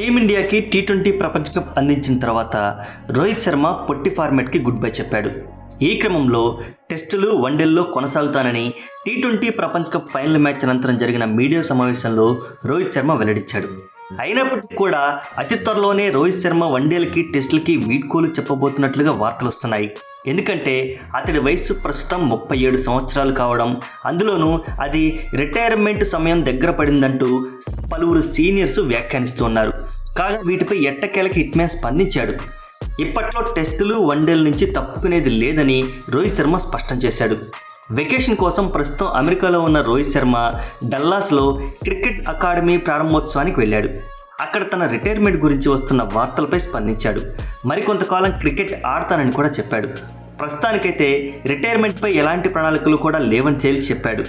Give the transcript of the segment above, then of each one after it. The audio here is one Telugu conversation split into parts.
టీమిండియాకి టీ20 ప్రపంచ కప్ అందించిన తర్వాత రోహిత్ శర్మ పొట్టి ఫార్మాట్కి గుడ్ బై చెప్పాడు. ఈ క్రమంలో టెస్టులు, వన్డేల్లో కొనసాగుతానని టీ20 ప్రపంచ కప్ ఫైనల్ మ్యాచ్ అనంతరం జరిగిన మీడియా సమావేశంలో రోహిత్ శర్మ వెల్లడించాడు. అయినప్పటికీ కూడా అతి త్వరలోనే రోహిత్ శర్మ వన్డేలకి, టెస్టులకి వీడ్కోలు చెప్పబోతున్నట్లుగా వార్తలు వస్తున్నాయి. ఎందుకంటే అతడి వయసు ప్రస్తుతం 37 సంవత్సరాలు కావడం, అందులోనూ అది రిటైర్మెంట్ సమయం దగ్గర పడిందంటూ పలువురు సీనియర్స్ వ్యాఖ్యానిస్తున్నారు. కాగా వీటిపై ఎట్టకేలకి హిట్ మ్యాన్ స్పందించాడు. ఇప్పట్లో టెస్టులు, వన్డేల నుంచి తప్పుకునేది లేదని రోహిత్ శర్మ స్పష్టం చేశాడు. వెకేషన్ కోసం ప్రస్తుతం అమెరికాలో ఉన్న రోహిత్ శర్మ డల్లాస్లో క్రికెట్ అకాడమీ ప్రారంభోత్సవానికి వెళ్ళాడు. అక్కడ తన రిటైర్మెంట్ గురించి వస్తున్న వార్తలపై స్పందించాడు. మరికొంతకాలం క్రికెట్ ఆడతానని కూడా చెప్పాడు. ప్రస్తుతానికైతే రిటైర్మెంట్పై ఎలాంటి ప్రణాళికలు కూడా లేవని తేల్చి చెప్పాడు.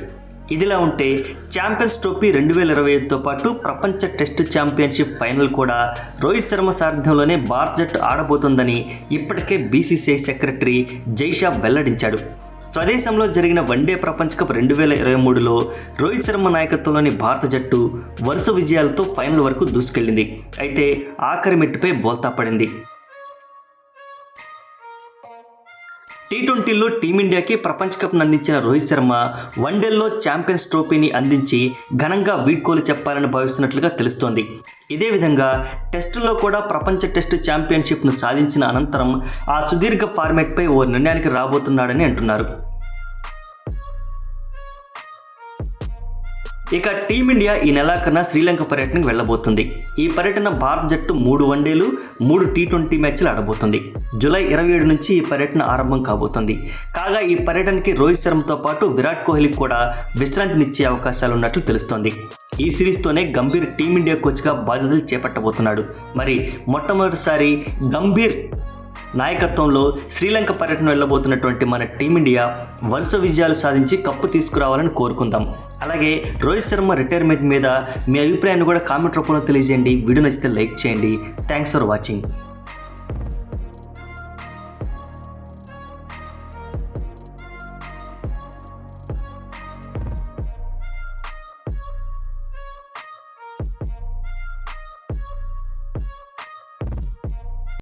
ఇదిలా ఉంటే ఛాంపియన్స్ ట్రోఫీ 2025తో పాటు ప్రపంచ టెస్ట్ ఛాంపియన్షిప్ ఫైనల్ కూడా రోహిత్ శర్మ సారథ్యంలోనే భారత జట్టు ఆడబోతోందని ఇప్పటికే బీసీసీఐ సెక్రటరీ జైషా వెల్లడించాడు. స్వదేశంలో జరిగిన వన్డే ప్రపంచ కప్ 2023లో రోహిత్ శర్మ నాయకత్వంలోని భారత జట్టు వరుస విజయాలతో ఫైనల్ వరకు దూసుకెళ్లింది. అయితే ఆఖరి మెట్టుపై బోల్తా పడింది. టీ20లో టీమిండియాకి ప్రపంచ కప్ను అందించిన రోహిత్ శర్మ వన్డేల్లో ఛాంపియన్స్ ట్రోఫీని అందించి ఘనంగా వీడ్కోలు చెప్పాలని భావిస్తున్నట్లుగా తెలుస్తోంది. ఇదే విధంగా టెస్టుల్లో కూడా ప్రపంచ టెస్టు ఛాంపియన్షిప్ను సాధించిన అనంతరం ఆ సుదీర్ఘ ఫార్మాట్పై ఓ నిర్ణయానికి రాబోతున్నాడని అంటున్నారు. ఇక టీమిండియా ఈ నెలాఖరున శ్రీలంక పర్యటనకు వెళ్లబోతుంది. ఈ పర్యటన భారత జట్టు 3 వన్డేలు, 3 టీ20 మ్యాచ్లు ఆడబోతుంది. జూలై 27 నుంచి ఈ పర్యటన ఆరంభం కాబోతుంది. కాగా ఈ పర్యటనకి రోహిత్ శర్మతో పాటు విరాట్ కోహ్లీకి కూడా విశ్రాంతినిచ్చే అవకాశాలు ఉన్నట్లు తెలుస్తోంది. ఈ సిరీస్తోనే గంభీర్ టీమిండియా కోచ్గా బాధ్యతలు చేపట్టబోతున్నాడు. మరి మొట్టమొదటిసారి గంభీర్ నాయకత్వంలో శ్రీలంక పర్యటన వెళ్ళబోతున్నటువంటి మన టీమిండియా వరుస విజయాలు సాధించి కప్పు తీసుకురావాలని కోరుకుందాం. అలాగే రోహిత్ శర్మ రిటైర్మెంట్ మీద మీ అభిప్రాయాన్ని కూడా కామెంట్ రూపంలో తెలియజేయండి. వీడియో నచ్చితే లైక్ చేయండి. Thanks for watching.